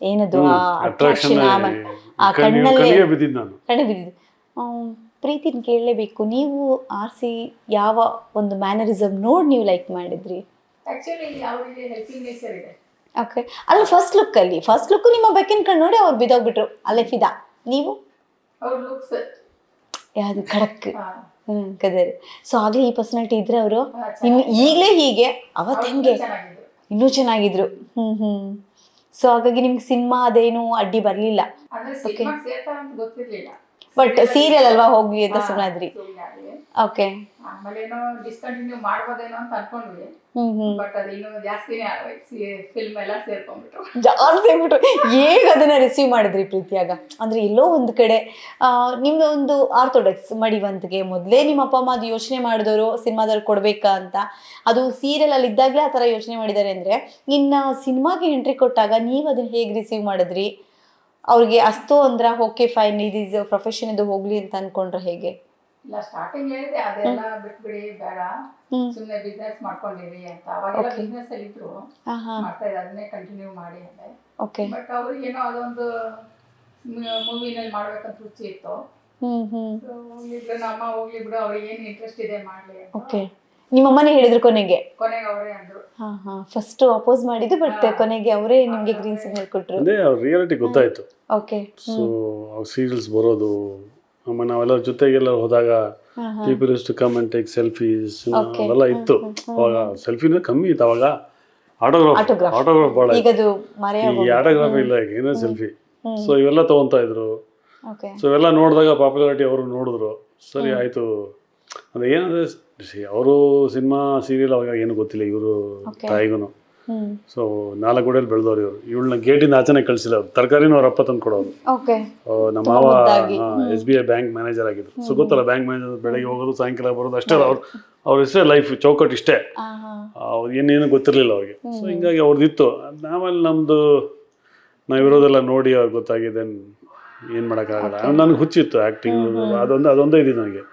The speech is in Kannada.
ಏನದು ಆ ಅಟ್ರಾಕ್ಷನ್ ಅಟ್ರಾಕ್ಷನ್ ಆ ಕಣ್ಣಲ್ಲೇ ಕಣ್ಣಿಗೆ ಬಿದ್ದಿದ್ದು ನಾನು. ಕಣ್ಣು ಬಿದ್ದಿದ್ದು. ಪ್ರೀತಿನ ಕೇಳಲೇಬೇಕು, ನೀವು ಆರಿಸಿ ಯಾವ ಒಂದು ಮ್ಯಾನರಿಸಮ್ ನೋಡಿ ನೀವು ಲೈಕ್ ಮಾಡಿದ್ರಿ? ಆಕ್ಚುಲಿ ಅವರಿಗೆ ಹೆಲ್ಪಿಂಗ್ ನೇಚರ್ ಇದೆ. ಓಕೆ, ಅಲ್ಲ ಫಸ್ಟ್ ಲುಕ್ ನಿಮ್ಮ ಬೆಕ್ಕಿನ ಕಣ್ಣು ನೋಡಿ ಅವ್ರು ಬಿದ್ದೋಗ್ಬಿಟ್ರು, ಅಲ್ಲೇ ಫಿದಾ. ನೀವು ಅವ್ರ ಲುಕ್ಸ್ ಯಾವುದು ಖಡಕ್ ಕದರ್. ಸೊ ಆಗಲೇ ಈ ಪರ್ಸನಾಲಿಟಿ ಇದ್ರೆ ಅವರು ಇನ್ನು ಈಗಲೇ ಹೀಗೆ ಅವತ್ತು ಹೆಂಗೆ ಚೆನ್ನಾಗಿದ್ರು. ಇನ್ನೂ ಚೆನ್ನಾಗಿದ್ರು. ಸೊ ಹಾಗಾಗಿ ನಿಮ್ಗೆ ಸಿನಿಮಾ ಅದೇನು ಅಡ್ಡಿ ಬರಲಿಲ್ಲ. ಅಂದ್ರೆ ಸಿನಿಮಾ ಸೇರ್ತಾರ ಅಂತ ಗೊತ್ತಿರ್ಲಿಲ್ಲ. ಬಟ್ ಸೀರಿಯಲ್ ಅಲ್ವಾ ಹೋಗ್ಲಿ ಅಂತ ಸುಮ್ಮನಾದ್ರಿ. ಓಕೆ, ಆಮೇಲೆ ಏನೋ ಡಿಸ್ಕಂಟಿನ್ಯೂ ಮಾಡ್ಬೋದೇನೋ ಅಂತ ಅನ್ಕೊಂಡ್ವಿ. ಬಟ್ ಅದು ಇನ್ನೂ ಜಾಸ್ತಿನೇ ಫಿಲ್ಮ್ ಎಲ್ಲ ಸೇರ್ಕೊಂಡ್ಬಿಟ್ರು. ಜಾಸ್ತಿ ಆಗ್ಬಿಟ್ರು. ಹೇಗೆ ಅದನ್ನ ರಿಸೀವ್ ಮಾಡಿದ್ರಿ ಪ್ರೀತಿಯಾಗ? ಅಂದ್ರೆ ಎಲ್ಲೋ ಒಂದು ಕಡೆ ನಿಮ್ದು ಒಂದು ಆರ್ಥೋಡಕ್ಸ್ ಮಡಿವಂತಿಗೆ ಮೊದಲೇ ನಿಮ್ಮ ಅಪ್ಪ ಅಮ್ಮ ಅದು ಯೋಚನೆ ಮಾಡಿದವರು ಸಿನಿಮಾದಲ್ಲಿ ಕೊಡ್ಬೇಕಾ ಅಂತ, ಅದು ಸೀರಿಯಲ್ ಅಲ್ಲಿ ಇದ್ದಾಗಲೇ ಆ ಥರ ಯೋಚನೆ ಮಾಡಿದ್ದಾರೆ ಅಂದ್ರೆ, ಇನ್ನು ಸಿನಿಮಾಗೆ ಎಂಟ್ರಿ ಕೊಟ್ಟಾಗ ನೀವು ಅದನ್ನ ಹೇಗೆ ರಿಸೀವ್ ಮಾಡಿದ್ರಿ? ಅವ್ರಿಗೆ ಅಸ್ತು ಅಂದ್ರ ಓಕೆ ಫೈನ್ ಇದು ಪ್ರೊಫೆಷನ್ ಇದು ಹೋಗ್ಲಿ ಅಂತ ಅನ್ಕೊಂಡ್ರೆ ಹೇಗೆ? ಇಲ್ಲ, ಸ್ಟಾರ್ಟಿಂಗ್ ಹೇಳಿದೆ ಅದೆಲ್ಲ ಬಿಟ್ಬಿಡಿ, ಬೇಡ ಸುಮ್ಮನೆ ಬಿಸ್ನೆಸ್ ಮಾಡ್ಕೊಂಡಿರಿ ಅಂತ. ಅವಾಗೆಲ್ಲ ಬಿಸ್ನೆಸ್ ಅಲ್ಲಿ ಇದ್ರು, ಮಾಡ್ತಾ ಇದ್ದಾರೆ, ಅದನ್ನೇ ಕಂಟಿನ್ಯೂ ಮಾಡಿ ಅಂದೆ. ಬಟ್ ಅವ್ರಿಗೆ ಏನೋ ಅದೊಂದು ಮೂವಿನಲ್ಲಿ ಮಾಡ್ಬೇಕಂತ ರುಚಿ ಇತ್ತು. ಹೋಗ್ಲಿ ಬಿಡು, ನಮ್ಮ ಹೋಗ್ಲಿ ಬಿಡು, ಅವ್ರಿಗೆ ಏನು ಇಂಟ್ರೆಸ್ಟ್ ಇದೆ ಮಾಡ್ಲಿ ಅಂತ. ನಿಮ್ಮಮ್ಮನೇ ಹೇಳಿದ್ರು ಕೊನೆಗೆ ಅವರೇ ಅಂದ್ರು. ಫಸ್ಟ್ ಅಪೋಸ್ ಮಾಡಿದ್ದು, ಬಟ್ ಕೊನೆಗೆ ಅವರೇ ನಿಮ್ಗೆ ಗ್ರೀನ್ ಸಿಗ್ನಲ್ ಕೊಟ್ರು. ಅದೇ ಅವ್ರ ರಿಯಾಲಿಟಿ ಗೊತ್ತಾಯ್ತು. ಓಕೆ, ಸೊ ಅವ್ರ ಸೀರಿಯಲ್ಸ್ ಬರೋದು, ಆಮೇಲೆ ನಾವೆಲ್ಲ ಜೊತೆಗೆಲ್ಲ ಹೋದಾಗ people use to come and take selfies ಅವೆಲ್ಲ ಇತ್ತು. ಅವಾಗ ಸೆಲ್ಫಿನ ಕಮ್ಮಿ ಇತ್ತು, ಅವಾಗ ಆಟೋಗ್ರಾಫ್ ಭಾಳ ಈಗ ಅದು ಈ ಆಟೋಗ್ರಾಫ್ ಇಲ್ಲ, ಈಗ ಏನೋ ಸೆಲ್ಫಿ. ಸೊ ಇವೆಲ್ಲ ತಗೊಂತಾ ಇದ್ರು. ಸೊ ಇವೆಲ್ಲ ನೋಡಿದಾಗ ಪಾಪ್ಯುಲಾರಿಟಿ ಅವರು ನೋಡಿದ್ರು. ಸರಿ ಆಯ್ತು ಅಂದ್ರೆ ಏನಂದ್ರೆ ಅವರು ಸಿನಿಮಾ ಸೀರಿಯಲ್ ಅವಾಗ ಏನು ಗೊತ್ತಿಲ್ಲ ಇವರು ತಾಯಿಗೂ. ಸೊ 4 ಗೋಡೆಯಲ್ಲಿ ಬೆಳೆದವ್ರು ಇವರು. ಇವಳನ್ನ ಗೇಟಿಂದ ಆಚೆನೆ ಕಳ್ಸಿಲ್ಲ, ಅವ್ರು ತರಕಾರಿನೂ ಅವ್ರ ಅಪ್ಪ ತಂದು ಕೊಡೋರು. ನಮ್ಮ ಮಾವ SBI ಬ್ಯಾಂಕ್ ಮ್ಯಾನೇಜರ್ ಆಗಿದ್ರು. ಸೊ ಗೊತ್ತಲ್ಲ, ಬ್ಯಾಂಕ್ ಮ್ಯಾನೇಜರ್ ಬೆಳಗ್ಗೆ ಹೋಗೋದು ಸಾಯಂಕಾಲ ಬರೋದು ಅಷ್ಟೇ. ಅವ್ರ ಇಷ್ಟೇ ಲೈಫ್ ಚೌಕಟ್ಟು ಇಷ್ಟೇ, ಅವ್ರು ಏನೇನು ಗೊತ್ತಿರಲಿಲ್ಲ ಅವ್ರಿಗೆ. ಸೊ ಹಿಂಗಾಗಿ ಅವ್ರದ್ದಿತ್ತು. ಆಮೇಲೆ ನಾವಿರೋದೆಲ್ಲ ನೋಡಿ ಅವ್ರಿಗೆ ಗೊತ್ತಾಗಿದೆ, ಏನು ಮಾಡೋಕ್ಕಾಗಲ್ಲ. ನನಗೆ ಹುಚ್ಚಿತ್ತು ಆ್ಯಕ್ಟಿಂಗ್, ಅದೊಂದೇ ಇದ್ದಿದ್ದು ನನಗೆ.